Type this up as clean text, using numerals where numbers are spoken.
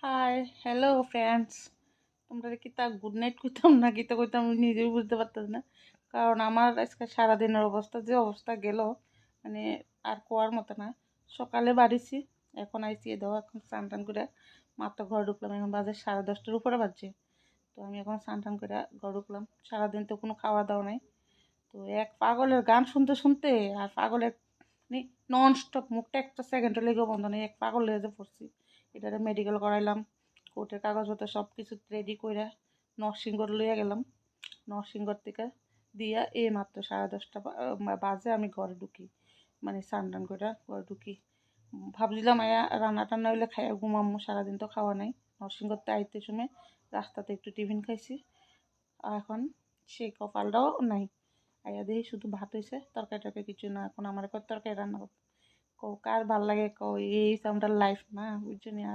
High, hello friends. তোমরা কি তা গুড নাইট কইতাম না কি তা কইতাম আমি নিজেও বুঝতে পারতাম না। কারণ আমার আজকে সারাদিনের অবস্থা যে অবস্থা গেল, মানে আর কোয়ার মতো না। সকালে বাড়িছি, এখন আইসি দাও, এখন স্নান টান করে মাত্র ঘর ঢুকলাম। এখন বাজে 10:30-টার উপরে বাজছে। তো আমি এখন স্নান টান করে ঘর ঢুকলাম। সারাদিন তো কোনো খাওয়া দাওয়া নাই। তো এক পাগলের গান শুনতে শুনতে আর পাগলের মানে নন স্টপ, মুখটা একটা সেকেন্ডের লেগেও বন্ধ নেই, এক পাগল লেগে যে পড়ছি। এটারে মেডিকেল করাইলাম, কোর্টের কাগজপত্র সব কিছু রেডি করে নরসিংগড় লইয়া গেলাম। নরসিংগড় থেকে দিয়া এই মাত্র 10:30 বাজে আমি ঘরে ঢুকি, মানে স্নান টান করে ঘরে ঢুকি। ভাবছিলাম আয়া রান্না টান্না হইলে খাইয়া ঘুমামো, সারাদিন তো খাওয়া নাই। নরসিংগড়তে আইতে সময় রাস্তাতে একটু টিফিন খাইছি, আর এখন সেই কপালটাও নাই। আইয়া দেখি শুধু ভাত হয়েছে, তরকারি টরকারি কিছু না। এখন আমার কত তরকারি রান্না করতে, কও কার ভাল লাগে, কও এই আমার লাইফ না, বুঝছো নি। আর